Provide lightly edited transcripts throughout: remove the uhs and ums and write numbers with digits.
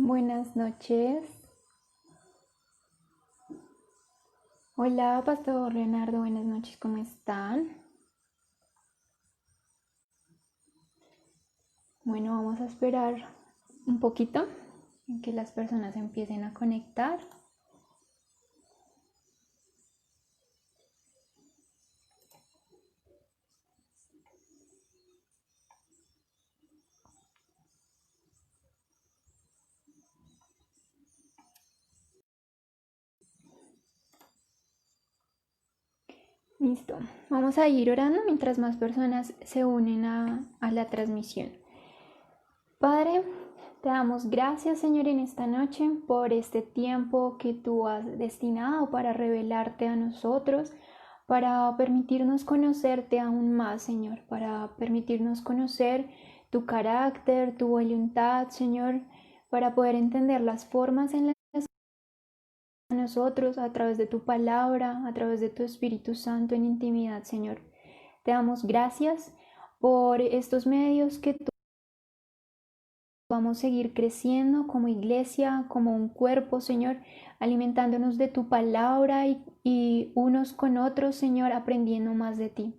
Buenas noches. Hola, Pastor Leonardo, buenas noches, ¿cómo están? Bueno, vamos a esperar un poquito en que las personas empiecen a conectar. Listo, vamos a ir orando mientras más personas se unen a la transmisión. Padre, te damos gracias, Señor, en esta noche por este tiempo que tú has destinado para revelarte a nosotros, para permitirnos conocerte aún más, Señor, para permitirnos conocer tu carácter, tu voluntad, Señor, para poder entender las formas en las que nosotros a través de tu palabra, a través de tu Espíritu Santo en intimidad, Señor. Te damos gracias por estos medios que tú vamos a seguir creciendo como iglesia, como un cuerpo, Señor, alimentándonos de tu palabra y unos con otros, Señor, aprendiendo más de ti.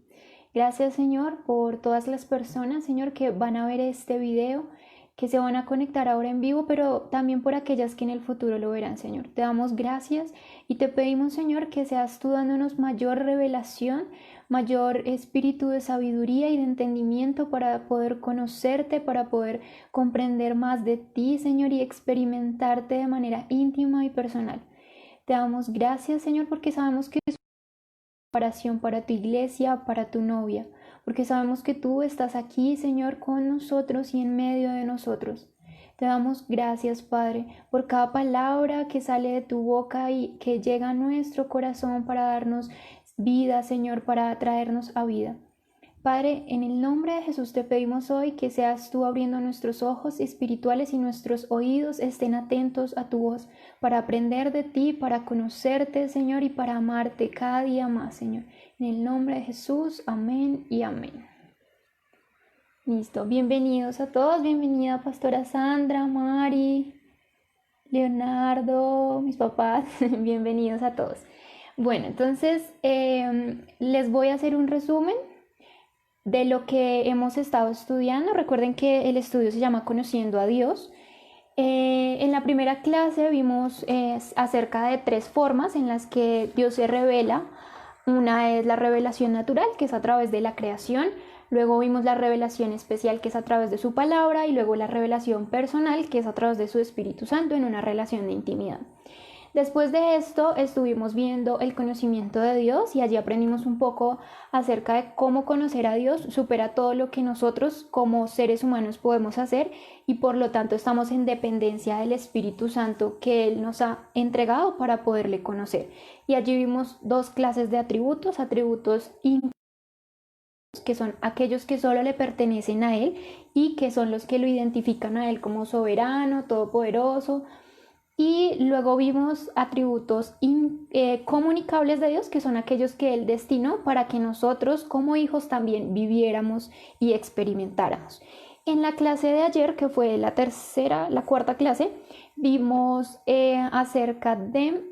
Gracias, Señor, por todas las personas, Señor, que van a ver este video, que se van a conectar ahora en vivo, pero también por aquellas que en el futuro lo verán, Señor. Te damos gracias y te pedimos, Señor, que seas tú dándonos mayor revelación, mayor espíritu de sabiduría y de entendimiento para poder conocerte, para poder comprender más de ti, Señor, y experimentarte de manera íntima y personal. Te damos gracias, Señor, porque sabemos que es una preparación para tu iglesia, para tu novia, porque sabemos que tú estás aquí, Señor, con nosotros y en medio de nosotros. Te damos gracias, Padre, por cada palabra que sale de tu boca y que llega a nuestro corazón para darnos vida, Señor, para traernos a vida. Padre, en el nombre de Jesús te pedimos hoy que seas tú abriendo nuestros ojos espirituales y nuestros oídos estén atentos a tu voz para aprender de ti, para conocerte, Señor, y para amarte cada día más, Señor. En el nombre de Jesús, amén y amén. Listo, bienvenidos a todos, bienvenida Pastora Sandra, Mari, Leonardo, mis papás, bienvenidos a todos. Bueno, entonces les voy a hacer un resumen de lo que hemos estado estudiando. Recuerden que el estudio se llama Conociendo a Dios. En la primera clase vimos acerca de 3 formas en las que Dios se revela. Una es la revelación natural, que es a través de la creación. Luego vimos la revelación especial, que es a través de su palabra. Y luego la revelación personal, que es a través de su Espíritu Santo en una relación de intimidad. Después de esto estuvimos viendo el conocimiento de Dios y allí aprendimos un poco acerca de cómo conocer a Dios supera todo lo que nosotros como seres humanos podemos hacer y por lo tanto estamos en dependencia del Espíritu Santo que Él nos ha entregado para poderle conocer. Y allí vimos 2 clases de atributos que son aquellos que solo le pertenecen a Él y que son los que lo identifican a Él como soberano, todopoderoso. Y luego vimos atributos comunicables de Dios, que son aquellos que Él destinó para que nosotros como hijos también viviéramos y experimentáramos. En la clase de ayer, que fue la cuarta clase, vimos acerca de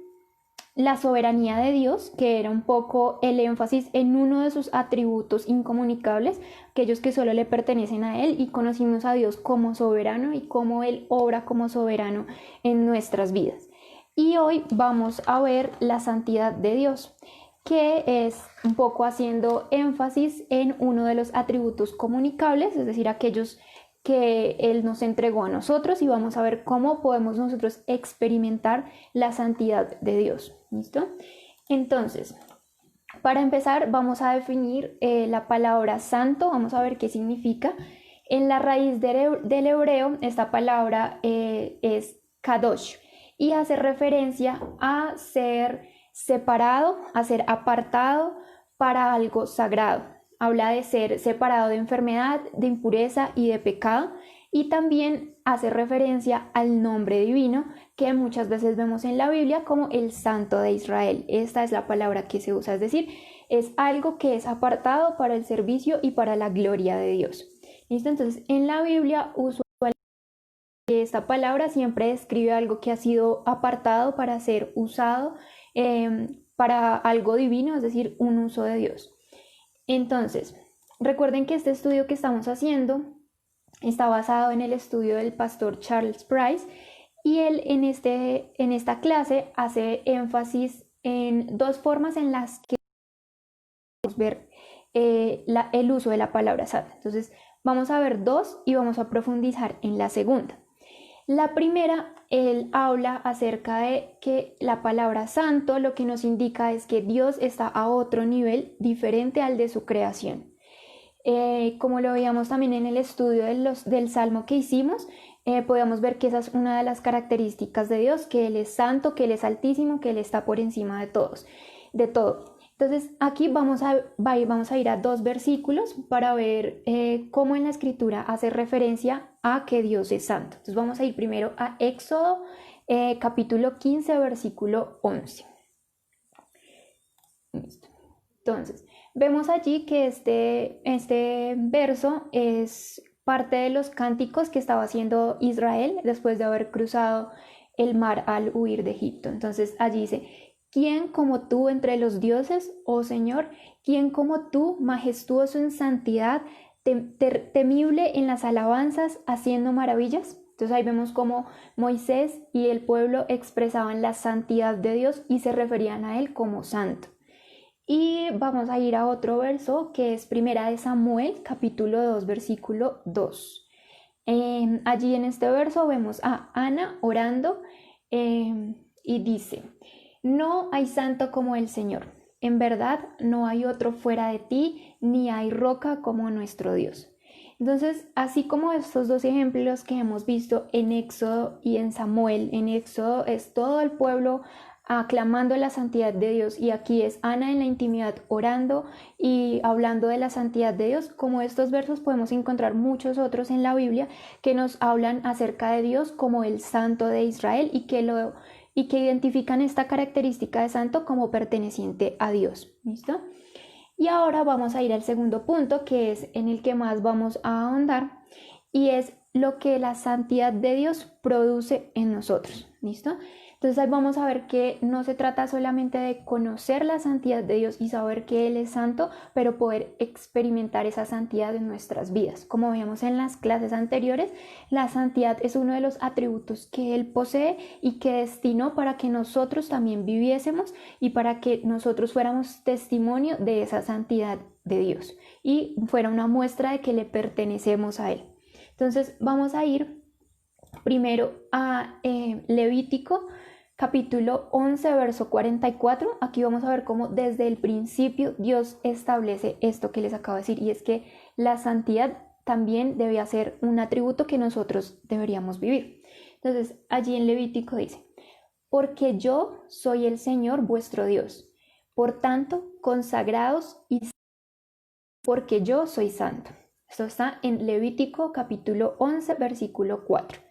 la soberanía de Dios, que era un poco el énfasis en uno de sus atributos incomunicables, aquellos que solo le pertenecen a Él, y conocimos a Dios como soberano y cómo Él obra como soberano en nuestras vidas. Y hoy vamos a ver la santidad de Dios, que es un poco haciendo énfasis en uno de los atributos comunicables, es decir, aquellos que Él nos entregó a nosotros, y vamos a ver cómo podemos nosotros experimentar la santidad de Dios. ¿Listo? Entonces, para empezar vamos a definir la palabra santo, vamos a ver qué significa. En la raíz del hebreo esta palabra es kadosh y hace referencia a ser separado, a ser apartado para algo sagrado. Habla de ser separado de enfermedad, de impureza y de pecado, y también hace referencia al nombre divino que muchas veces vemos en la Biblia como el Santo de Israel. Esta es la palabra que se usa, es decir, es algo que es apartado para el servicio y para la gloria de Dios. ¿Listo? Entonces, en la Biblia usualmente esta palabra siempre describe algo que ha sido apartado para ser usado para algo divino, es decir, un uso de Dios. Entonces, recuerden que este estudio que estamos haciendo está basado en el estudio del pastor Charles Price, y él en esta clase hace énfasis en dos formas en las que podemos ver el uso de la palabra santo. Entonces, vamos a ver dos y vamos a profundizar en la segunda. La primera, él habla acerca de que la palabra santo lo que nos indica es que Dios está a otro nivel diferente al de su creación. Como lo veíamos también en el estudio del Salmo que hicimos, podemos ver que esa es una de las características de Dios, que Él es santo, que Él es altísimo, que Él está por encima de todo. Entonces aquí vamos a ir a dos versículos para ver cómo en la escritura hace referencia a que Dios es santo. Entonces vamos a ir primero a Éxodo capítulo 15 versículo 11. Listo. Entonces vemos allí que este verso es parte de los cánticos que estaba haciendo Israel después de haber cruzado el mar al huir de Egipto. Entonces allí dice: ¿quién como tú entre los dioses, oh Señor? ¿Quién como tú, majestuoso en santidad, temible en las alabanzas, haciendo maravillas? Entonces ahí vemos cómo Moisés y el pueblo expresaban la santidad de Dios y se referían a Él como santo. Y vamos a ir a otro verso que es Primera de Samuel, capítulo 2, versículo 2. Allí en este verso vemos a Ana orando y dice: no hay santo como el Señor, en verdad no hay otro fuera de ti, ni hay roca como nuestro Dios. Entonces, así como estos dos ejemplos que hemos visto en Éxodo y en Samuel, en Éxodo es todo el pueblo aclamando la santidad de Dios, y aquí es Ana en la intimidad orando y hablando de la santidad de Dios. Como estos versos podemos encontrar muchos otros en la Biblia que nos hablan acerca de Dios como el santo de Israel y que identifican esta característica de santo como perteneciente a Dios. ¿Listo? Y ahora vamos a ir al segundo punto, que es en el que más vamos a ahondar, y es lo que la santidad de Dios produce en nosotros. ¿Listo? Entonces ahí vamos a ver que no se trata solamente de conocer la santidad de Dios y saber que Él es santo, pero poder experimentar esa santidad en nuestras vidas. Como veíamos en las clases anteriores, la santidad es uno de los atributos que Él posee y que destinó para que nosotros también viviésemos y para que nosotros fuéramos testimonio de esa santidad de Dios y fuera una muestra de que le pertenecemos a Él. Entonces vamos a ir primero a Levítico capítulo 11, verso 44. Aquí vamos a ver cómo desde el principio Dios establece esto que les acabo de decir, y es que la santidad también debe ser un atributo que nosotros deberíamos vivir. Entonces, allí en Levítico dice: porque yo soy el Señor vuestro Dios, por tanto, consagraos y porque yo soy santo. Esto está en Levítico capítulo 11, versículo 4.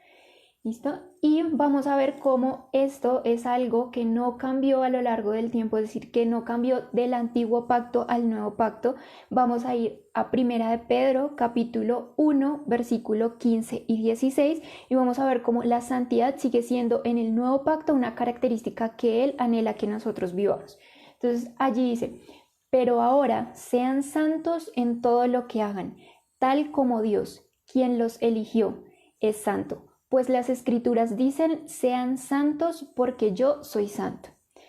¿Listo? Y vamos a ver cómo esto es algo que no cambió a lo largo del tiempo, es decir, que no cambió del antiguo pacto al nuevo pacto. Vamos a ir a Primera de Pedro, capítulo 1, versículo 15 y 16, y vamos a ver cómo la santidad sigue siendo en el nuevo pacto una característica que Él anhela que nosotros vivamos. Entonces allí dice: pero ahora sean santos en todo lo que hagan, tal como Dios, quien los eligió, es santo. Pues las escrituras dicen: sean santos porque yo soy santo.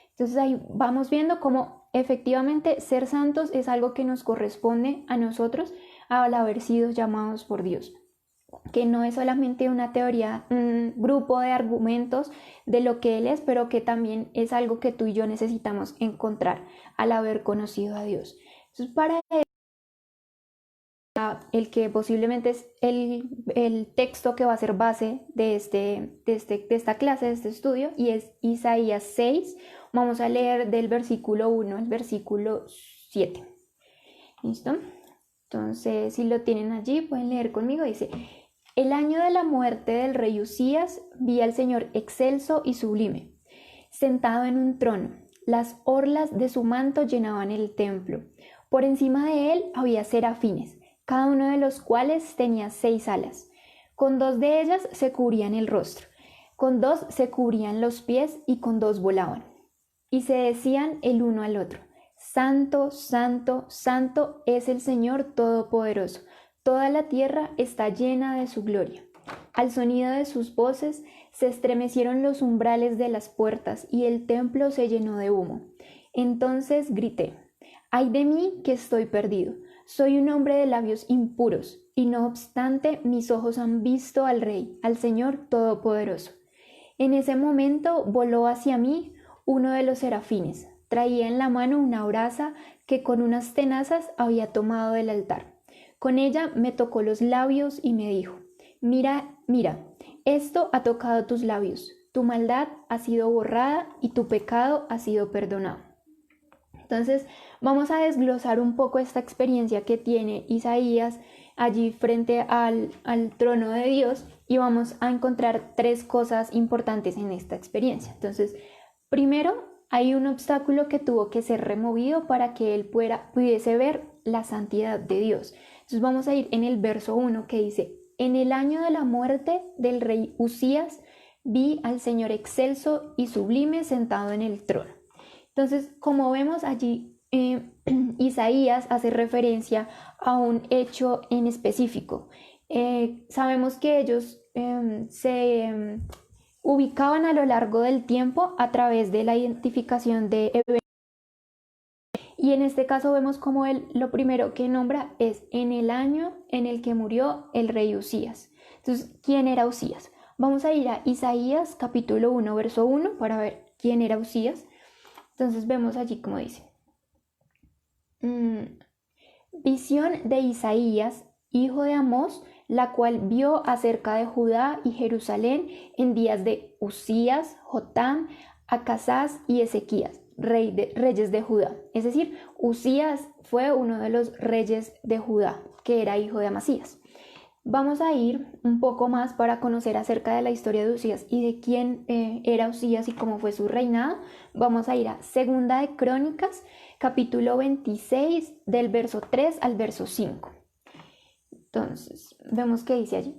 Entonces ahí vamos viendo cómo efectivamente ser santos es algo que nos corresponde a nosotros al haber sido llamados por Dios, que no es solamente una teoría, un grupo de argumentos de lo que Él es, pero que también es algo que tú y yo necesitamos encontrar al haber conocido a Dios. Entonces, para el que posiblemente es el texto que va a ser base de esta clase, de este estudio, y es Isaías 6. Vamos a leer del versículo 1 al versículo 7. ¿Listo? Entonces, si lo tienen allí, pueden leer conmigo. Dice: el año de la muerte del rey Usías, vi al Señor excelso y sublime, sentado en un trono. Las orlas de su manto llenaban el templo. Por encima de él había serafines, cada uno de los cuales tenía 6 alas. Con 2 de ellas se cubrían el rostro, con 2 se cubrían los pies y con 2 volaban. Y se decían el uno al otro: Santo, santo, santo es el Señor Todopoderoso. Toda la tierra está llena de su gloria. Al sonido de sus voces se estremecieron los umbrales de las puertas y el templo se llenó de humo. Entonces grité: ¡Ay de mí, que estoy perdido! Soy un hombre de labios impuros, y no obstante mis ojos han visto al Rey, al Señor Todopoderoso. En ese momento voló hacia mí uno de los serafines. Traía en la mano una brasa que con unas tenazas había tomado del altar. Con ella me tocó los labios y me dijo: Mira, mira, esto ha tocado tus labios. Tu maldad ha sido borrada y tu pecado ha sido perdonado. Entonces vamos a desglosar un poco esta experiencia que tiene Isaías allí frente al trono de Dios, y vamos a encontrar 3 cosas importantes en esta experiencia. Entonces, primero, hay un obstáculo que tuvo que ser removido para que él pudiese ver la santidad de Dios. Entonces vamos a ir en el verso 1, que dice: En el año de la muerte del rey Usías, vi al Señor excelso y sublime sentado en el trono. Entonces, como vemos allí, Isaías hace referencia a un hecho en específico. Sabemos que ellos se ubicaban a lo largo del tiempo a través de la identificación de eventos. Y en este caso vemos como él lo primero que nombra es en el año en el que murió el rey Usías. Entonces, ¿quién era Usías? Vamos a ir a Isaías capítulo 1, verso 1 para ver quién era Usías. Entonces vemos allí como dice: visión de Isaías, hijo de Amós, la cual vio acerca de Judá y Jerusalén en días de Usías, Jotam, Acazás y Ezequías, reyes de Judá. Es decir, Usías fue uno de los reyes de Judá, que era hijo de Amasías. Vamos a ir un poco más para conocer acerca de la historia de Usías y de quién era Usías y cómo fue su reinado. Vamos a ir a Segunda de Crónicas, capítulo 26, del verso 3 al verso 5. Entonces, vemos que dice allí: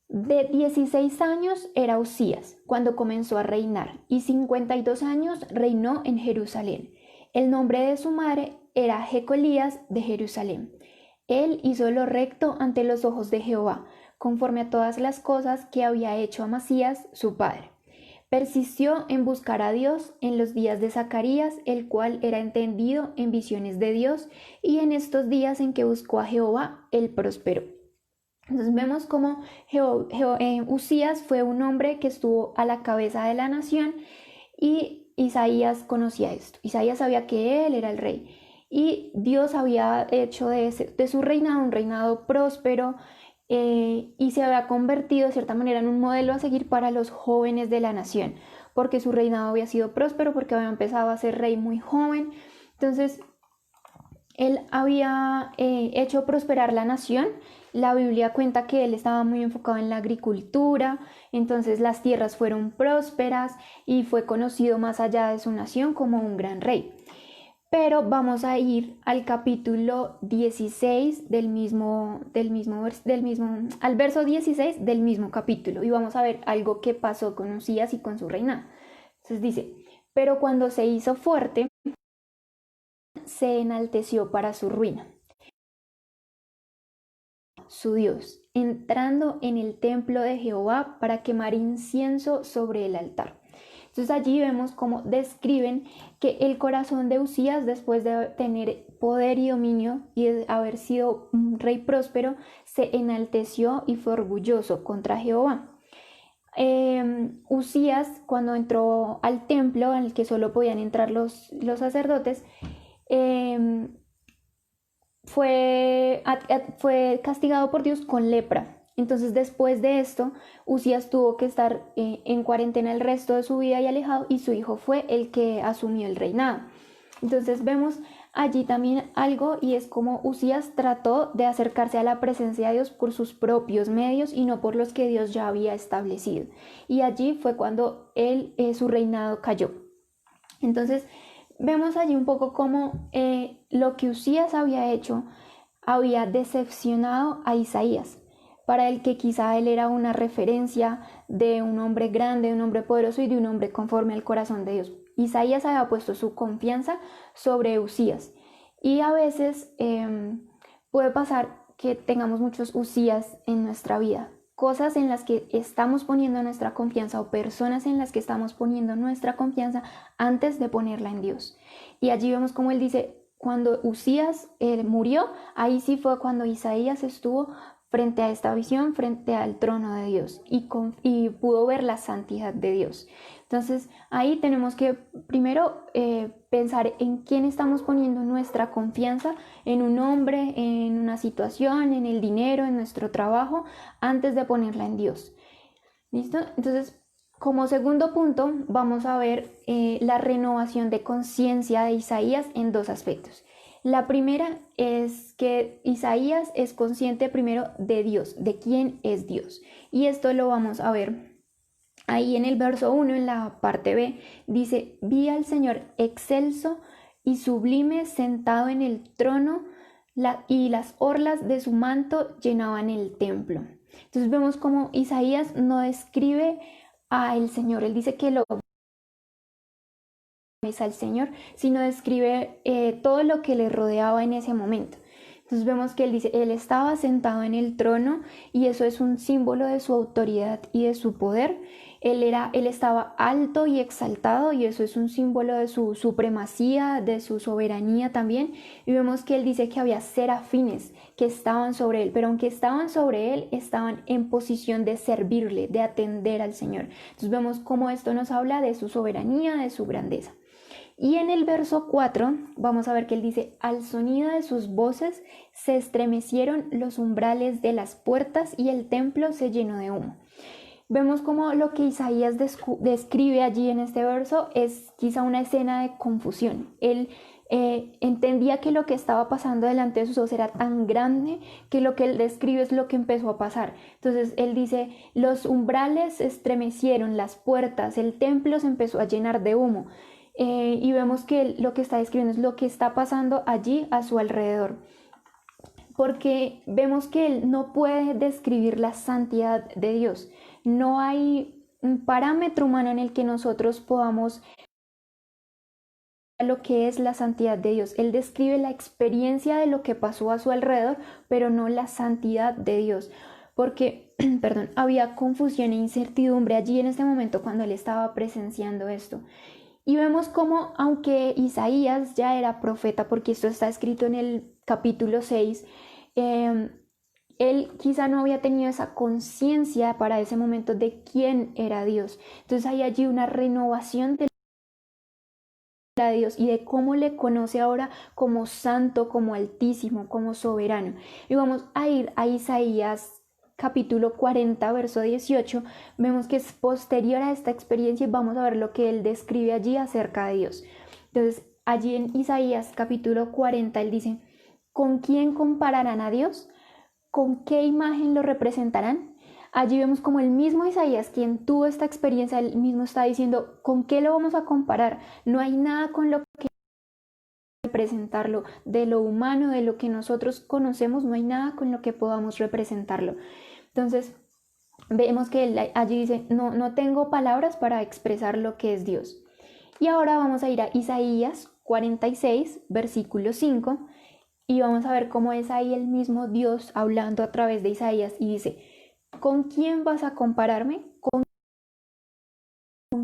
de 16 años era Usías cuando comenzó a reinar, y 52 años reinó en Jerusalén. El nombre de su madre era Jecolías de Jerusalén. Él hizo lo recto ante los ojos de Jehová, conforme a todas las cosas que había hecho Amasías, su padre. Persistió en buscar a Dios en los días de Zacarías, el cual era entendido en visiones de Dios, y en estos días en que buscó a Jehová, él prosperó. Entonces vemos cómo Usías fue un hombre que estuvo a la cabeza de la nación, y Isaías conocía esto. Isaías sabía que él era el rey. Y Dios había hecho de su reinado un reinado próspero, y se había convertido de cierta manera en un modelo a seguir para los jóvenes de la nación, porque su reinado había sido próspero, porque había empezado a ser rey muy joven. Entonces, él había hecho prosperar la nación. La Biblia cuenta que él estaba muy enfocado en la agricultura, entonces las tierras fueron prósperas y fue conocido más allá de su nación como un gran rey. Pero vamos a ir al capítulo 16 al verso 16 del mismo capítulo, y vamos a ver algo que pasó con Usías y con su reinado. Entonces dice: pero cuando se hizo fuerte, se enalteció para su ruina, su Dios, entrando en el templo de Jehová para quemar incienso sobre el altar. Entonces allí vemos cómo describen que el corazón de Usías, después de tener poder y dominio y de haber sido un rey próspero, se enalteció y fue orgulloso contra Jehová. Usías, cuando entró al templo al que solo podían entrar los sacerdotes, fue castigado por Dios con lepra. Entonces, después de esto, Usías tuvo que estar en cuarentena el resto de su vida y alejado, y su hijo fue el que asumió el reinado. Entonces vemos allí también algo, y es como Usías trató de acercarse a la presencia de Dios por sus propios medios y no por los que Dios ya había establecido. Y allí fue cuando su reinado cayó. Entonces vemos allí un poco cómo lo que Usías había hecho había decepcionado a Isaías. para el que quizá él era una referencia de un hombre grande, de un hombre poderoso y de un hombre conforme al corazón de Dios. Isaías había puesto su confianza sobre Usías. Y a veces puede pasar que tengamos muchos Usías en nuestra vida, cosas en las que estamos poniendo nuestra confianza o personas en las que estamos poniendo nuestra confianza antes de ponerla en Dios. Y allí vemos como él dice, cuando Usías murió, ahí sí fue cuando Isaías estuvo frente a esta visión, frente al trono de Dios y pudo ver la santidad de Dios. Entonces ahí tenemos que primero pensar en quién estamos poniendo nuestra confianza, en un hombre, en una situación, en el dinero, en nuestro trabajo, antes de ponerla en Dios. ¿Listo? Entonces, como segundo punto, vamos a ver la renovación de conciencia de Isaías en dos aspectos. La primera es que Isaías es consciente primero de Dios, de quién es Dios. Y esto lo vamos a ver ahí en el verso 1, en la parte B, dice, vi al Señor excelso y sublime sentado en el trono y las orlas de su manto llenaban el templo. Entonces vemos como Isaías no describe al Señor, él dice que lo es al Señor, sino describe todo lo que le rodeaba en ese momento. Entonces vemos que él dice, él estaba sentado en el trono y eso es un símbolo de su autoridad y de su poder. Él estaba alto y exaltado y eso es un símbolo de su supremacía, de su soberanía también. Y vemos que él dice que había serafines que estaban sobre él, pero aunque estaban sobre él, estaban en posición de servirle, de atender al Señor. Entonces vemos cómo esto nos habla de su soberanía, de su grandeza. Y en el verso 4 vamos a ver que él dice, al sonido de sus voces se estremecieron los umbrales de las puertas y el templo se llenó de humo. Vemos como lo que Isaías describe allí en este verso es quizá una escena de confusión. Él entendía que lo que estaba pasando delante de sus ojos era tan grande que lo que él describe es lo que empezó a pasar. Entonces él dice, los umbrales se estremecieron, las puertas, el templo se empezó a llenar de humo. Y vemos que lo que está describiendo es lo que está pasando allí a su alrededor, porque vemos que él no puede describir la santidad de Dios. No hay un parámetro humano en el que nosotros podamos lo que es la santidad de Dios. Él describe la experiencia de lo que pasó a su alrededor, pero no la santidad de Dios, porque perdón, había confusión e incertidumbre allí en este momento cuando él estaba presenciando esto. Y vemos como, aunque Isaías ya era profeta, porque esto está escrito en el capítulo 6, él quizá no había tenido esa conciencia para ese momento de quién era Dios. Entonces hay allí una renovación de Dios y de cómo le conoce ahora como santo, como altísimo, como soberano. Y vamos a ir a Isaías capítulo 40, verso 18, vemos que es posterior a esta experiencia y vamos a ver lo que él describe allí acerca de Dios. Entonces, allí en Isaías capítulo 40, él dice, ¿con quién compararán a Dios? ¿Con qué imagen lo representarán? Allí vemos como el mismo Isaías, quien tuvo esta experiencia, él mismo está diciendo, ¿con qué lo vamos a comparar? No hay nada con lo que representarlo, de lo humano, de lo que nosotros conocemos, no hay nada con lo que podamos representarlo. Entonces, vemos que él allí dice, no tengo palabras para expresar lo que es Dios. Y ahora vamos a ir a Isaías 46, versículo 5, y vamos a ver cómo es ahí el mismo Dios hablando a través de Isaías y dice, ¿con quién vas a compararme? ¿Con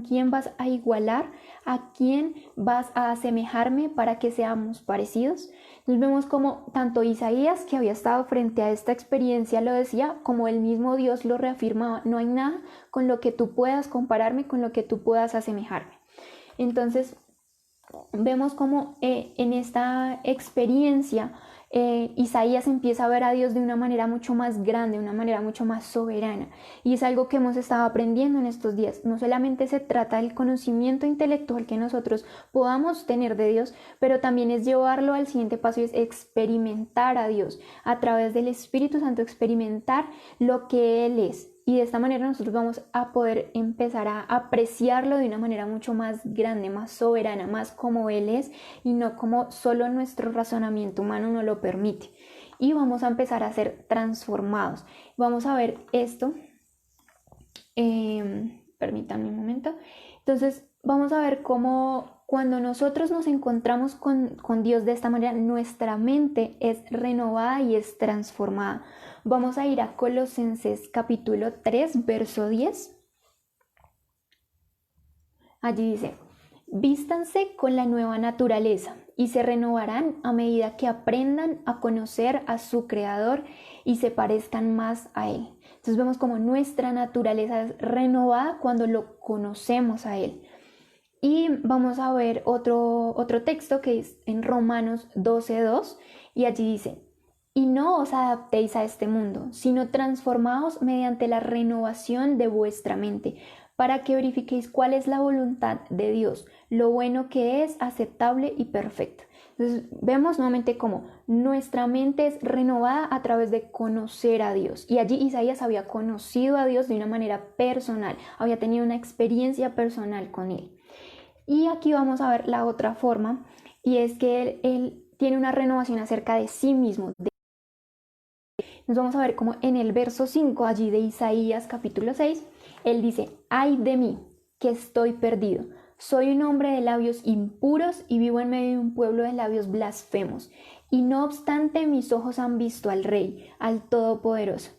quién vas a igualar? ¿A quién vas a asemejarme para que seamos parecidos? Entonces vemos como tanto Isaías, que había estado frente a esta experiencia, lo decía, como el mismo Dios lo reafirmaba, no hay nada con lo que tú puedas compararme, con lo que tú puedas asemejarme. Entonces vemos como en esta experiencia Isaías empieza a ver a Dios de una manera mucho más grande, de una manera mucho más soberana, y es algo que hemos estado aprendiendo en estos días. No solamente se trata del conocimiento intelectual que nosotros podamos tener de Dios, pero también es llevarlo al siguiente paso y es experimentar a Dios a través del Espíritu Santo, experimentar lo que Él es. Y de esta manera nosotros vamos a poder empezar a apreciarlo de una manera mucho más grande, más soberana, más como Él es y no como solo nuestro razonamiento humano nos lo permite. y vamos a empezar a ser transformados. Vamos a ver esto. Permítanme un momento. Entonces, vamos a ver cómo cuando nosotros nos encontramos con Dios de esta manera, nuestra mente es renovada y es transformada. Vamos a ir a Colosenses capítulo 3, verso 10. Allí dice: vístanse con la nueva naturaleza y se renovarán a medida que aprendan a conocer a su Creador y se parezcan más a Él. Entonces vemos como nuestra naturaleza es renovada cuando lo conocemos a Él. Y vamos a ver otro texto que es en Romanos 12:2, y allí dice: y no os adaptéis a este mundo, sino transformaos mediante la renovación de vuestra mente, para que verifiquéis cuál es la voluntad de Dios, lo bueno que es, aceptable y perfecto. Entonces vemos nuevamente cómo nuestra mente es renovada a través de conocer a Dios. Y allí Isaías había conocido a Dios de una manera personal, había tenido una experiencia personal con Él. Y aquí vamos a ver la otra forma, y es que él tiene una renovación acerca de sí mismo. Nos vamos a ver como en el verso 5 allí de Isaías capítulo 6, él dice: ay de mí, que estoy perdido. Soy un hombre de labios impuros y vivo en medio de un pueblo de labios blasfemos. Y no obstante, mis ojos han visto al Rey, al Todopoderoso.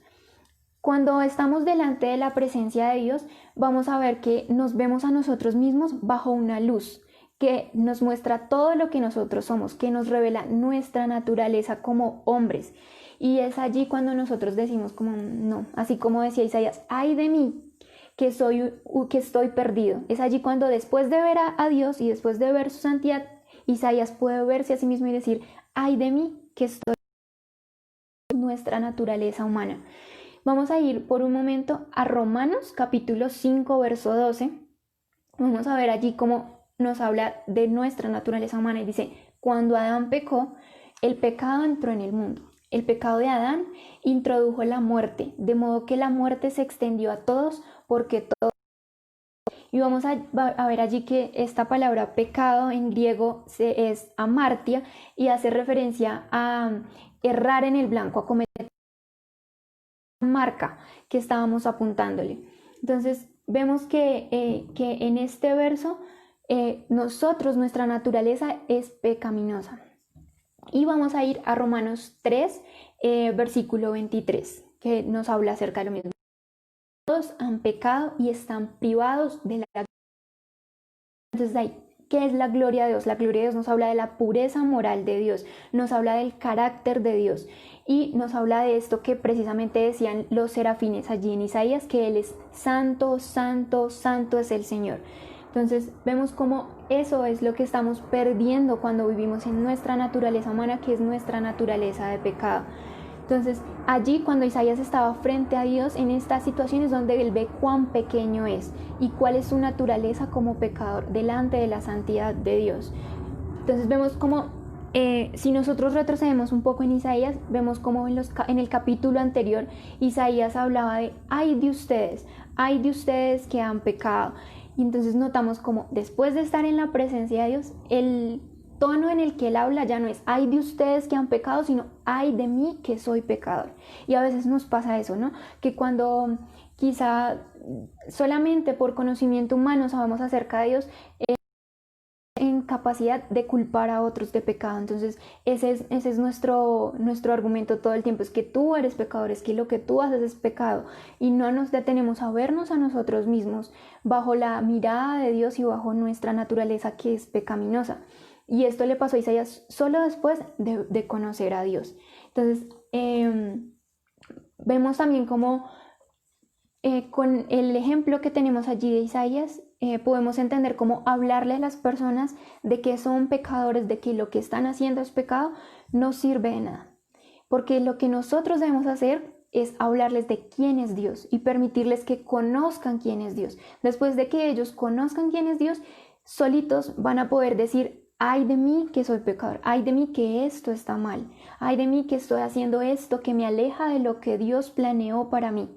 Cuando estamos delante de la presencia de Dios, vamos a ver que nos vemos a nosotros mismos bajo una luz que nos muestra todo lo que nosotros somos, que nos revela nuestra naturaleza como hombres. Y es allí cuando nosotros decimos como no, así como decía Isaías: ay de mí, que estoy perdido. Es allí cuando después de ver a Dios y después de ver su santidad, Isaías puede verse a sí mismo y decir: ay de mí, que estoy perdido. Nuestra naturaleza humana. Vamos a ir por un momento a Romanos capítulo 5, verso 12. Vamos a ver allí cómo nos habla de nuestra naturaleza humana y dice: cuando Adán pecó, el pecado entró en el mundo. El pecado de Adán introdujo la muerte, de modo que la muerte se extendió a todos porque todos. Y vamos a ver allí que esta palabra pecado en griego es amartia y hace referencia a errar en el blanco, a cometer marca que estábamos apuntándole. Entonces vemos que en este verso nuestra naturaleza es pecaminosa. Y vamos a ir a Romanos 3, versículo 23, que nos habla acerca de lo mismo. Todos han pecado y están privados de la gloria. Entonces ahí, ¿qué es la gloria de Dios? La gloria de Dios nos habla de la pureza moral de Dios, nos habla del carácter de Dios y nos habla de esto que precisamente decían los serafines allí en Isaías, que Él es santo, santo, santo es el Señor. Entonces vemos cómo eso es lo que estamos perdiendo cuando vivimos en nuestra naturaleza humana, que es nuestra naturaleza de pecado. Entonces allí cuando Isaías estaba frente a Dios en estas situaciones donde él ve cuán pequeño es y cuál es su naturaleza como pecador delante de la santidad de Dios. Entonces vemos cómo si nosotros retrocedemos un poco en Isaías, vemos cómo en el capítulo anterior Isaías hablaba de ay de ustedes que han pecado. Y entonces notamos como después de estar en la presencia de Dios, el tono en el que él habla ya no es ay de ustedes que han pecado, sino ay de mí que soy pecador. Y a veces nos pasa eso, ¿no? Que cuando quizá solamente por conocimiento humano sabemos acerca de Dios, en capacidad de culpar a otros de pecado. Entonces ese es nuestro argumento todo el tiempo, es que tú eres pecador, es que lo que tú haces es pecado, y no nos detenemos a vernos a nosotros mismos bajo la mirada de Dios y bajo nuestra naturaleza que es pecaminosa. Y esto le pasó a Isaías solo después de conocer a Dios. Entonces vemos también cómo con el ejemplo que tenemos allí de Isaías, podemos entender cómo hablarle a las personas de que son pecadores, de que lo que están haciendo es pecado, no sirve de nada. Porque lo que nosotros debemos hacer es hablarles de quién es Dios y permitirles que conozcan quién es Dios. Después de que ellos conozcan quién es Dios, solitos van a poder decir: ay de mí que soy pecador, ay de mí que esto está mal, ay de mí que estoy haciendo esto que me aleja de lo que Dios planeó para mí.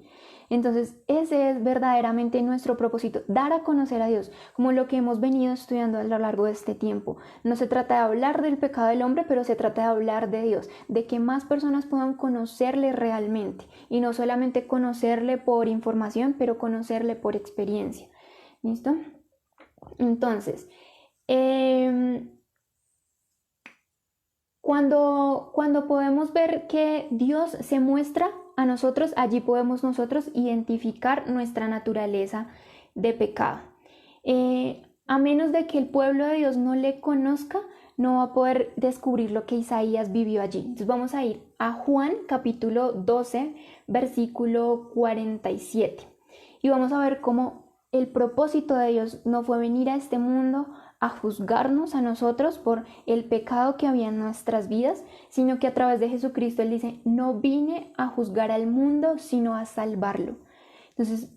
Entonces, ese es verdaderamente nuestro propósito, dar a conocer a Dios, como lo que hemos venido estudiando a lo largo de este tiempo. No se trata de hablar del pecado del hombre, pero se trata de hablar de Dios, de que más personas puedan conocerle realmente, y no solamente conocerle por información, pero conocerle por experiencia. ¿Listo? Entonces, cuando podemos ver que Dios se muestra a nosotros, allí podemos nosotros identificar nuestra naturaleza de pecado. A menos de que el pueblo de Dios no le conozca, no va a poder descubrir lo que Isaías vivió allí. Entonces vamos a ir a Juan capítulo 12, versículo 47. Y vamos a ver cómo el propósito de Dios no fue venir a este mundo a juzgarnos a nosotros por el pecado que había en nuestras vidas, sino que a través de Jesucristo Él dice, no vine a juzgar al mundo, sino a salvarlo. Entonces,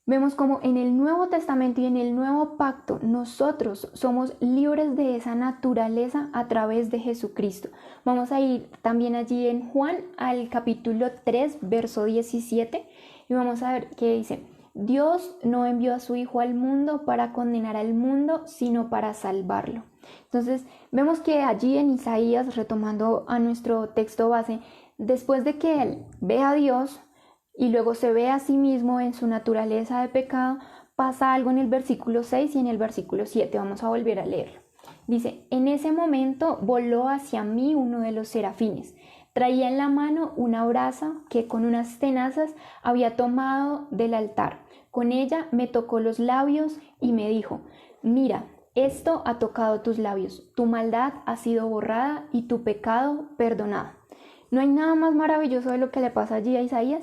vemos como en el Nuevo Testamento y en el Nuevo Pacto nosotros somos libres de esa naturaleza a través de Jesucristo. Vamos a ir también allí en Juan al capítulo 3, verso 17 y vamos a ver qué dice. Dios no envió a su Hijo al mundo para condenar al mundo, sino para salvarlo. Entonces, vemos que allí en Isaías, retomando a nuestro texto base, después de que él ve a Dios y luego se ve a sí mismo en su naturaleza de pecado, pasa algo en el versículo 6 y en el versículo 7. Vamos a volver a leerlo. Dice, en ese momento voló hacia mí uno de los serafines. Traía en la mano una brasa que con unas tenazas había tomado del altar. Con ella me tocó los labios y me dijo, mira, esto ha tocado tus labios, tu maldad ha sido borrada y tu pecado perdonado. No hay nada más maravilloso de lo que le pasa allí a Isaías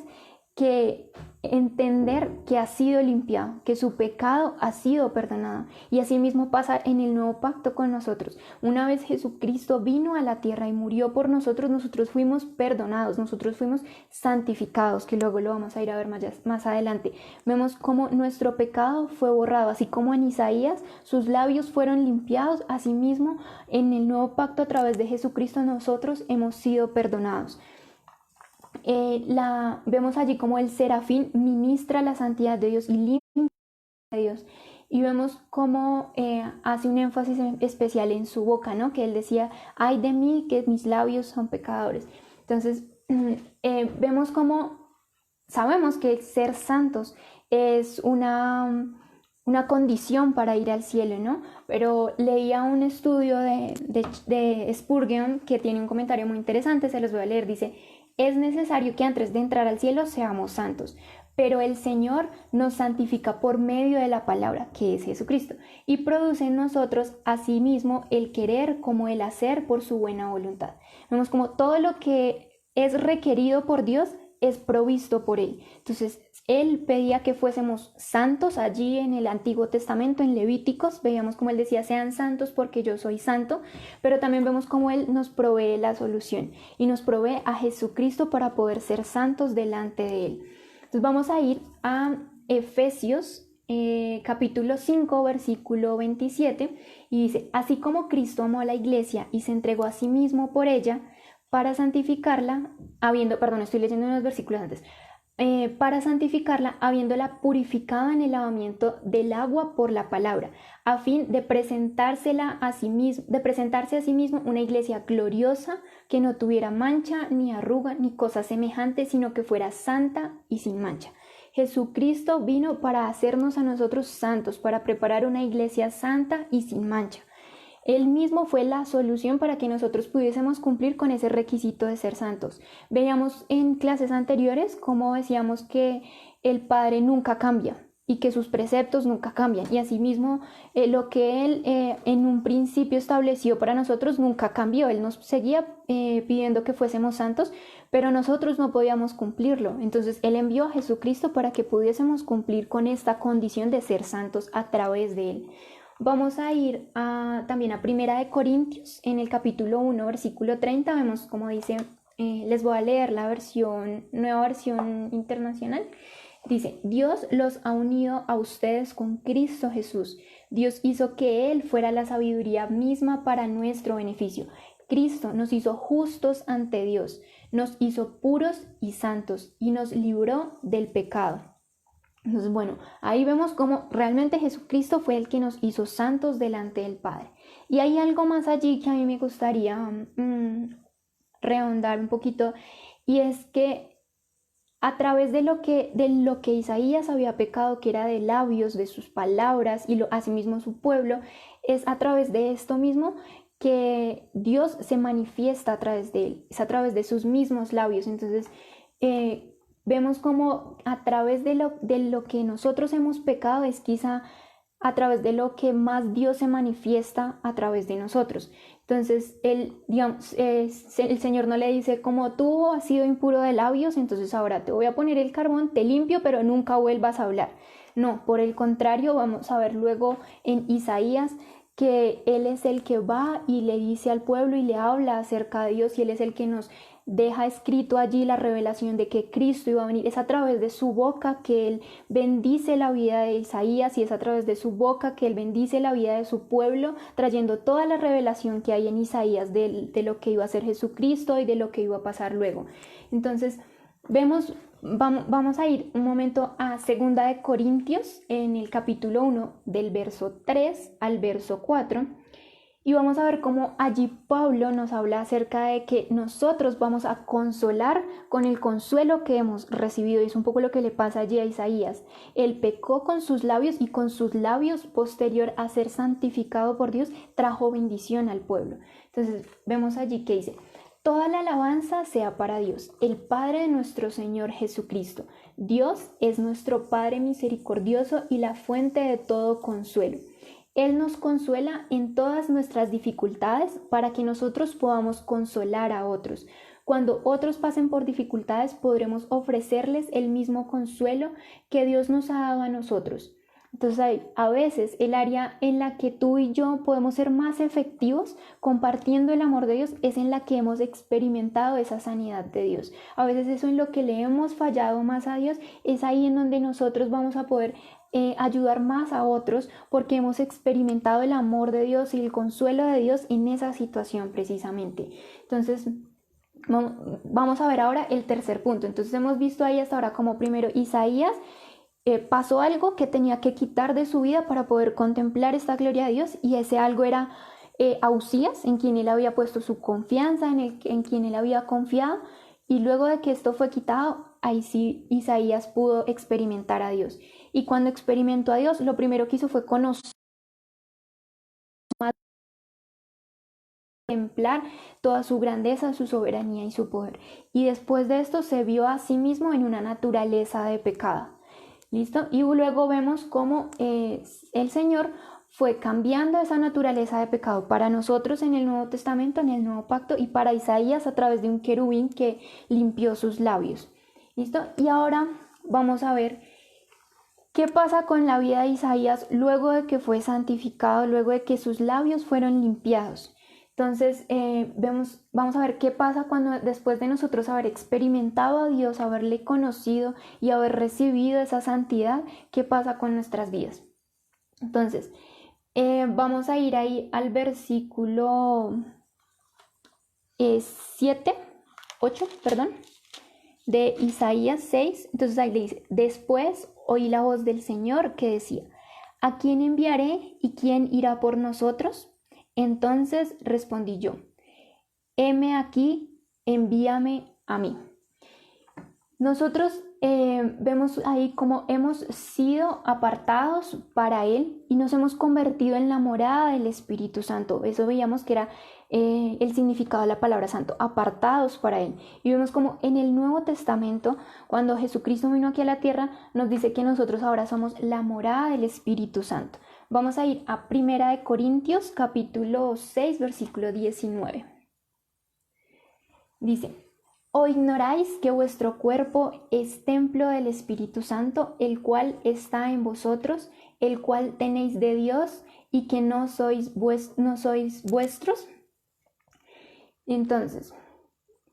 que entender que ha sido limpiado, que su pecado ha sido perdonado. Y así mismo pasa en el nuevo pacto con nosotros. Una vez Jesucristo vino a la tierra y murió por nosotros, nosotros fuimos perdonados, nosotros fuimos santificados, que luego lo vamos a ir a ver más adelante. Vemos cómo nuestro pecado fue borrado, así como en Isaías sus labios fueron limpiados, así mismo en el nuevo pacto a través de Jesucristo nosotros hemos sido perdonados. Vemos allí como el serafín ministra la santidad de Dios y limpia de Dios. Y vemos cómo hace un énfasis especial en su boca, ¿no? Que él decía, ay de mí, que mis labios son pecadores. Entonces, vemos cómo sabemos que ser santos es una condición para ir al cielo, ¿no? Pero leía un estudio de Spurgeon que tiene un comentario muy interesante, se los voy a leer, dice, es necesario que antes de entrar al cielo seamos santos, pero el Señor nos santifica por medio de la palabra, que es Jesucristo, y produce en nosotros asimismo el querer como el hacer por su buena voluntad. Vemos como todo lo que es requerido por Dios es provisto por Él. Entonces, Él pedía que fuésemos santos allí en el Antiguo Testamento, en Levíticos, veíamos como Él decía, sean santos porque yo soy santo, pero también vemos como Él nos provee la solución y nos provee a Jesucristo para poder ser santos delante de Él. Entonces, vamos a ir a Efesios capítulo 5, versículo 27, y dice, así como Cristo amó a la iglesia y se entregó a sí mismo por ella, para santificarla, estoy leyendo unos versículos antes, para santificarla, habiéndola purificado en el lavamiento del agua por la palabra, a fin de presentarse a sí mismo una iglesia gloriosa, que no tuviera mancha, ni arruga, ni cosa semejante, sino que fuera santa y sin mancha. Jesucristo vino para hacernos a nosotros santos, para preparar una iglesia santa y sin mancha. Él mismo fue la solución para que nosotros pudiésemos cumplir con ese requisito de ser santos. Veíamos en clases anteriores cómo decíamos que el Padre nunca cambia y que sus preceptos nunca cambian. Y asimismo, lo que Él en un principio estableció para nosotros nunca cambió. Él nos seguía pidiendo que fuésemos santos, pero nosotros no podíamos cumplirlo. Entonces, Él envió a Jesucristo para que pudiésemos cumplir con esta condición de ser santos a través de Él. Vamos a ir también a Primera de Corintios, en el capítulo 1, versículo 30, vemos como dice, les voy a leer la nueva versión internacional. Dice, Dios los ha unido a ustedes con Cristo Jesús. Dios hizo que Él fuera la sabiduría misma para nuestro beneficio. Cristo nos hizo justos ante Dios, nos hizo puros y santos y nos libró del pecado. Entonces, bueno, ahí vemos cómo realmente Jesucristo fue el que nos hizo santos delante del Padre. Y hay algo más allí que a mí me gustaría rehondar un poquito, y es que a través de lo que Isaías había pecado, que era de labios, de sus palabras, y asimismo su pueblo, es a través de esto mismo que Dios se manifiesta a través de él, es a través de sus mismos labios. Entonces, vemos como a través de lo que nosotros hemos pecado es quizá a través de lo que más Dios se manifiesta a través de nosotros. Entonces, el Señor no le dice, como tú has sido impuro de labios, entonces ahora te voy a poner el carbón, te limpio, pero nunca vuelvas a hablar. No, por el contrario, vamos a ver luego en Isaías que Él es el que va y le dice al pueblo y le habla acerca de Dios, y Él es el que nos deja escrito allí la revelación de que Cristo iba a venir. Es a través de su boca que Él bendice la vida de Isaías, y es a través de su boca que Él bendice la vida de su pueblo, trayendo toda la revelación que hay en Isaías de lo que iba a ser Jesucristo y de lo que iba a pasar luego. Entonces, vamos a ir un momento a 2 de Corintios, en el capítulo 1, del verso 3 al verso 4. Y vamos a ver cómo allí Pablo nos habla acerca de que nosotros vamos a consolar con el consuelo que hemos recibido. Y es un poco lo que le pasa allí a Isaías. Él pecó con sus labios, y con sus labios, posterior a ser santificado por Dios, trajo bendición al pueblo. Entonces vemos allí que dice: toda la alabanza sea para Dios, el Padre de nuestro Señor Jesucristo. Dios es nuestro Padre misericordioso y la fuente de todo consuelo. Él nos consuela en todas nuestras dificultades para que nosotros podamos consolar a otros. Cuando otros pasen por dificultades, podremos ofrecerles el mismo consuelo que Dios nos ha dado a nosotros. Entonces, a veces el área en la que tú y yo podemos ser más efectivos compartiendo el amor de Dios es en la que hemos experimentado esa sanidad de Dios. A veces eso en lo que le hemos fallado más a Dios es ahí en donde nosotros vamos a poder ayudar más a otros, porque hemos experimentado el amor de Dios y el consuelo de Dios en esa situación precisamente. Entonces, vamos a ver ahora el tercer punto. Entonces, hemos visto ahí hasta ahora como primero Isaías pasó algo que tenía que quitar de su vida para poder contemplar esta gloria de Dios, y ese algo era a Usías, en quien él había puesto su confianza, en quien él había confiado, y luego de que esto fue quitado, ahí sí Isaías pudo experimentar a Dios. Y cuando experimentó a Dios, lo primero que hizo fue conocer, contemplar toda su grandeza, su soberanía y su poder. Y después de esto se vio a sí mismo en una naturaleza de pecado. ¿Listo? Y luego vemos cómo el Señor fue cambiando esa naturaleza de pecado para nosotros en el Nuevo Testamento, en el Nuevo Pacto, y para Isaías a través de un querubín que limpió sus labios. ¿Listo? Y ahora vamos a ver qué pasa con la vida de Isaías luego de que fue santificado, luego de que sus labios fueron limpiados. Entonces, vamos a ver qué pasa cuando, después de nosotros haber experimentado a Dios, haberle conocido y haber recibido esa santidad, qué pasa con nuestras vidas. Entonces, vamos a ir ahí al versículo 8, de Isaías 6. Entonces ahí le dice: después oí la voz del Señor que decía: ¿a quién enviaré y quién irá por nosotros? Entonces respondí yo: heme aquí, envíame a mí. Nosotros vemos ahí cómo hemos sido apartados para Él y nos hemos convertido en la morada del Espíritu Santo. Eso veíamos que era el significado de la palabra santo, apartados para Él. Y vemos como en el Nuevo Testamento, cuando Jesucristo vino aquí a la tierra, nos dice que nosotros ahora somos la morada del Espíritu Santo. Vamos a ir a 1 de Corintios, capítulo 6, versículo 19. Dice: ¿o ignoráis que vuestro cuerpo es templo del Espíritu Santo, el cual está en vosotros, el cual tenéis de Dios, y que no sois vuestros? Entonces,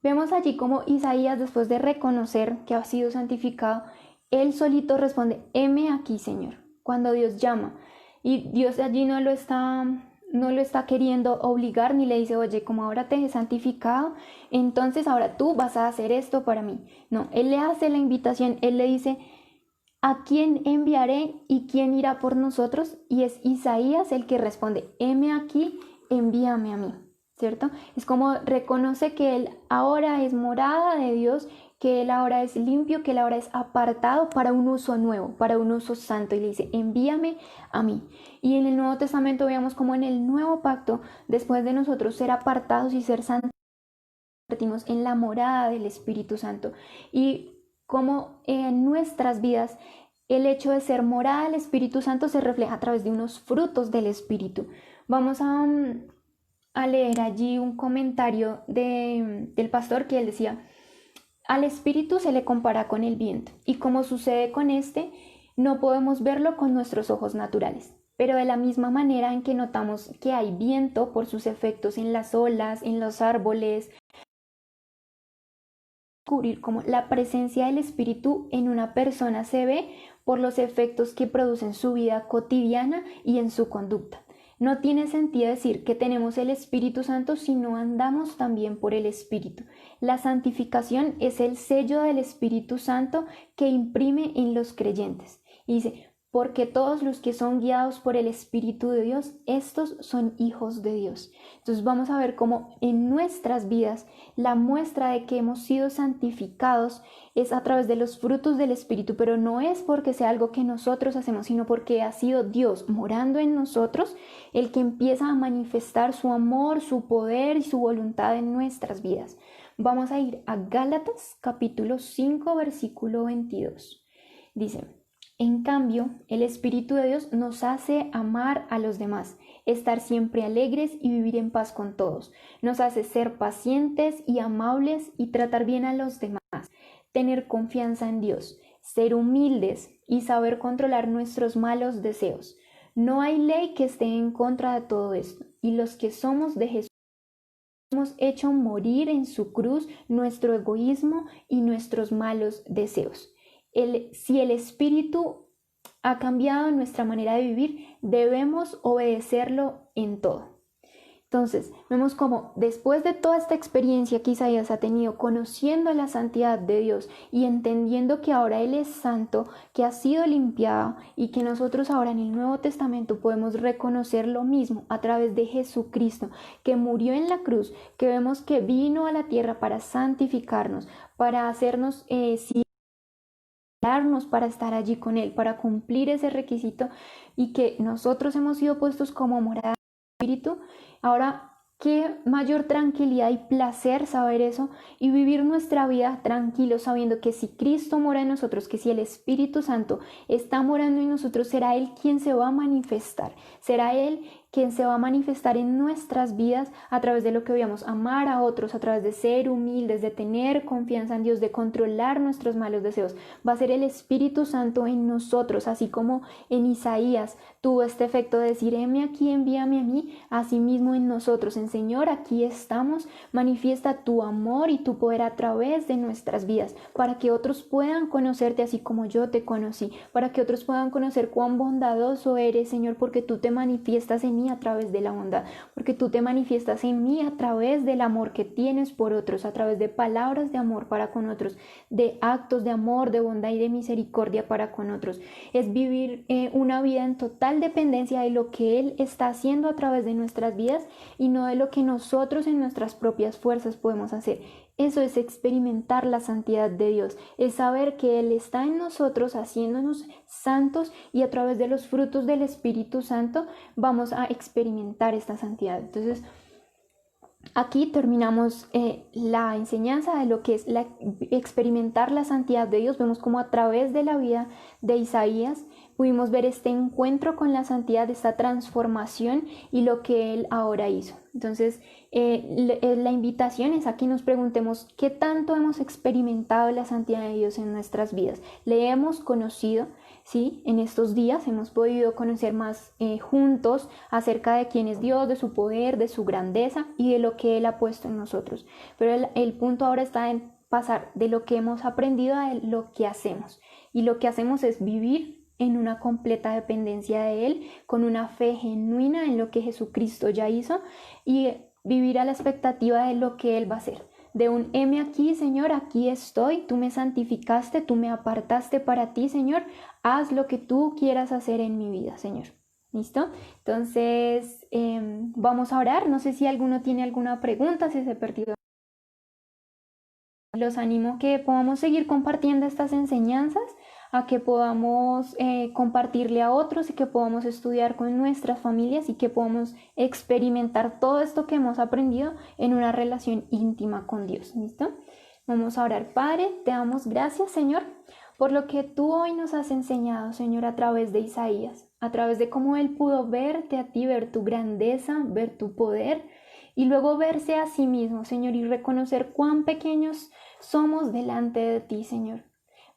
vemos allí como Isaías, después de reconocer que ha sido santificado, él solito responde: heme aquí, Señor, cuando Dios llama. Y Dios allí no lo está no lo está queriendo obligar ni le dice, oye, como ahora te he santificado, entonces ahora tú vas a hacer esto para mí. No, Él le hace la invitación, Él le dice, ¿a quién enviaré y quién irá por nosotros? Y es Isaías el que responde, heme aquí, envíame a mí, ¿cierto? Es como reconoce que Él ahora es morada de Dios, que Él ahora es limpio, que Él ahora es apartado para un uso nuevo, para un uso santo. Y le dice, envíame a mí. Y en el Nuevo Testamento veamos como en el nuevo pacto, después de nosotros ser apartados y ser santos, convertimos en la morada del Espíritu Santo. Y como en nuestras vidas el hecho de ser morada del Espíritu Santo se refleja a través de unos frutos del Espíritu. Vamos a leer allí un comentario del pastor que él decía, al Espíritu se le compara con el viento y como sucede con este, no podemos verlo con nuestros ojos naturales. Pero de la misma manera en que notamos que hay viento por sus efectos en las olas, en los árboles, descubrir cómo la presencia del Espíritu en una persona se ve por los efectos que produce en su vida cotidiana y en su conducta. No tiene sentido decir que tenemos el Espíritu Santo si no andamos también por el Espíritu. La santificación es el sello del Espíritu Santo que imprime en los creyentes. Y dice, porque todos los que son guiados por el Espíritu de Dios, estos son hijos de Dios. Entonces vamos a ver cómo en nuestras vidas la muestra de que hemos sido santificados es a través de los frutos del Espíritu, pero no es porque sea algo que nosotros hacemos, sino porque ha sido Dios morando en nosotros el que empieza a manifestar su amor, su poder y su voluntad en nuestras vidas. Vamos a ir a Gálatas capítulo 5 versículo 22. Dice, en cambio, el Espíritu de Dios nos hace amar a los demás, estar siempre alegres y vivir en paz con todos. Nos hace ser pacientes y amables y tratar bien a los demás, tener confianza en Dios, ser humildes y saber controlar nuestros malos deseos. No hay ley que esté en contra de todo esto, y los que somos de Jesús hemos hecho morir en su cruz nuestro egoísmo y nuestros malos deseos. Si el Espíritu ha cambiado nuestra manera de vivir, debemos obedecerlo en todo. Entonces, vemos como después de toda esta experiencia que Isaías ha tenido, conociendo la santidad de Dios y entendiendo que ahora Él es santo, que ha sido limpiado y que nosotros ahora en el Nuevo Testamento podemos reconocer lo mismo a través de Jesucristo, que murió en la cruz, que vemos que vino a la tierra para santificarnos, para hacernos para estar allí con Él, para cumplir ese requisito y que nosotros hemos sido puestos como morada del Espíritu. Ahora, qué mayor tranquilidad y placer saber eso y vivir nuestra vida tranquilos sabiendo que si Cristo mora en nosotros, que si el Espíritu Santo está morando en nosotros, será Él quien se va a manifestar, será Él quien se va a manifestar en nuestras vidas a través de lo que veamos, amar a otros, a través de ser humildes, de tener confianza en Dios, de controlar nuestros malos deseos. Va a ser el Espíritu Santo en nosotros, así como en Isaías tuvo este efecto de decir, heme aquí, envíame a mí, así mismo en nosotros, en Señor, aquí estamos, manifiesta tu amor y tu poder a través de nuestras vidas, para que otros puedan conocerte así como yo te conocí, para que otros puedan conocer cuán bondadoso eres, Señor, porque tú te manifiestas en mí a través de la bondad, porque tú te manifiestas en mí a través del amor que tienes por otros, a través de palabras de amor para con otros, de actos de amor, de bondad y de misericordia para con otros. Es vivir una vida en total dependencia de lo que Él está haciendo a través de nuestras vidas y no de lo que nosotros en nuestras propias fuerzas podemos hacer. Eso es experimentar la santidad de Dios, es saber que Él está en nosotros haciéndonos santos y a través de los frutos del Espíritu Santo vamos a experimentar esta santidad. Entonces, aquí terminamos la enseñanza de lo que es experimentar la santidad de Dios. Vemos cómo a través de la vida de Isaías pudimos ver este encuentro con la santidad, esta transformación y lo que Él ahora hizo. Entonces, la invitación es a que nos preguntemos qué tanto hemos experimentado la santidad de Dios en nuestras vidas. ¿Le hemos conocido? Sí, en estos días hemos podido conocer más juntos acerca de quién es Dios, de su poder, de su grandeza y de lo que Él ha puesto en nosotros. Pero el punto ahora está en pasar de lo que hemos aprendido a lo que hacemos. Y lo que hacemos es vivir en una completa dependencia de Él, con una fe genuina en lo que Jesucristo ya hizo y vivir a la expectativa de lo que Él va a hacer. De un heme aquí, Señor, aquí estoy, tú me santificaste, tú me apartaste para ti, Señor, haz lo que tú quieras hacer en mi vida, Señor. ¿Listo? Entonces, vamos a orar. No sé si alguno tiene alguna pregunta, si se perdió. Los animo a que podamos seguir compartiendo estas enseñanzas, a que podamos compartirle a otros y que podamos estudiar con nuestras familias y que podamos experimentar todo esto que hemos aprendido en una relación íntima con Dios. ¿Listo? Vamos a orar. Padre, te damos gracias, Señor, por lo que tú hoy nos has enseñado, Señor, a través de Isaías, a través de cómo él pudo verte a ti, ver tu grandeza, ver tu poder y luego verse a sí mismo, Señor, y reconocer cuán pequeños somos delante de ti, Señor.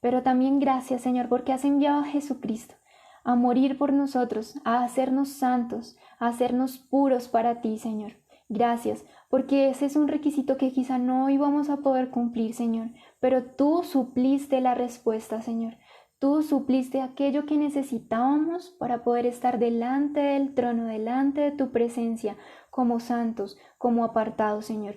Pero también gracias, Señor, porque has enviado a Jesucristo a morir por nosotros, a hacernos santos, a hacernos puros para ti, Señor. Gracias, porque ese es un requisito que quizá no íbamos a poder cumplir, Señor, pero tú supliste la respuesta, Señor. Tú supliste aquello que necesitábamos para poder estar delante del trono, delante de tu presencia, como santos, como apartados, Señor.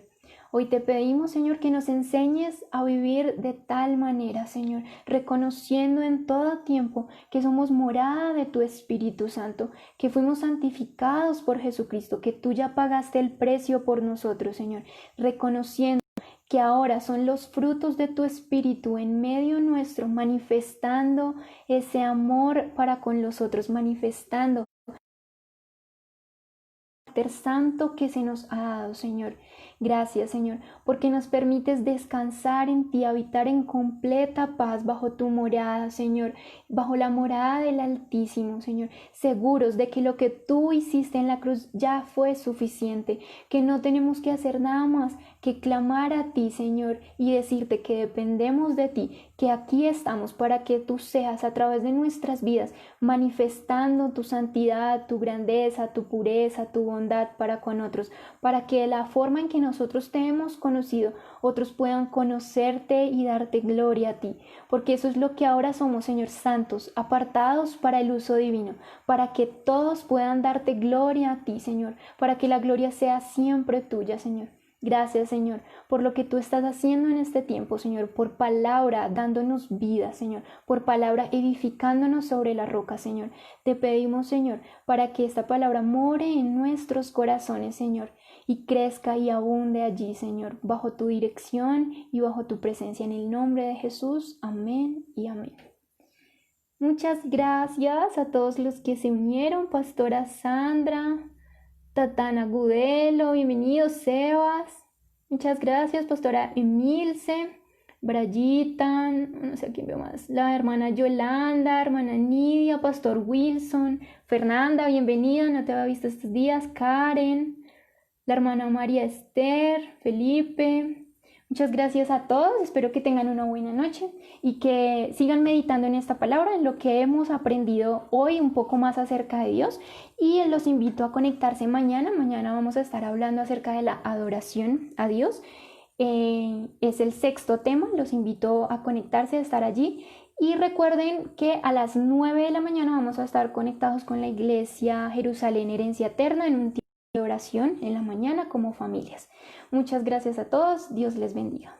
Hoy te pedimos, Señor, que nos enseñes a vivir de tal manera, Señor, reconociendo en todo tiempo que somos morada de tu Espíritu Santo, que fuimos santificados por Jesucristo, que tú ya pagaste el precio por nosotros, Señor, reconociendo que ahora son los frutos de tu Espíritu en medio nuestro, manifestando ese amor para con los otros, manifestando el santo que se nos ha dado, Señor. Gracias, Señor, porque nos permites descansar en ti, habitar en completa paz bajo tu morada, Señor, bajo la morada del Altísimo, Señor, seguros de que lo que tú hiciste en la cruz ya fue suficiente, que no tenemos que hacer nada más que clamar a ti, Señor, y decirte que dependemos de ti, que aquí estamos para que tú seas a través de nuestras vidas manifestando tu santidad, tu grandeza, tu pureza, tu bondad para con otros, para que la forma en que nosotros te hemos conocido, otros puedan conocerte y darte gloria a ti, porque eso es lo que ahora somos, Señor, santos, apartados para el uso divino, para que todos puedan darte gloria a ti, Señor, para que la gloria sea siempre tuya, Señor. Gracias, Señor, por lo que tú estás haciendo en este tiempo, Señor, por palabra dándonos vida, Señor, por palabra edificándonos sobre la roca, Señor. Te pedimos, Señor, para que esta palabra more en nuestros corazones, Señor, y crezca y abunde allí, Señor, bajo tu dirección y bajo tu presencia. En el nombre de Jesús, amén y amén. Muchas gracias a todos los que se unieron, Pastora Sandra, Tatana Gudelo, bienvenido, Sebas. Muchas gracias, Pastora Emilce, Brayita, no sé a quién veo más, la hermana Yolanda, hermana Nidia, Pastor Wilson, Fernanda, bienvenida, no te había visto estos días, Karen, la hermana María Esther, Felipe. Muchas gracias a todos, espero que tengan una buena noche y que sigan meditando en esta palabra, en lo que hemos aprendido hoy un poco más acerca de Dios, y los invito a conectarse mañana. Mañana vamos a estar hablando acerca de la adoración a Dios. Es el 6º tema, los invito a conectarse, a estar allí. Y recuerden que a las 9 de la mañana vamos a estar conectados con la Iglesia Jerusalén Herencia Eterna en un tiempo de oración en la mañana como familias. Muchas gracias a todos, Dios les bendiga.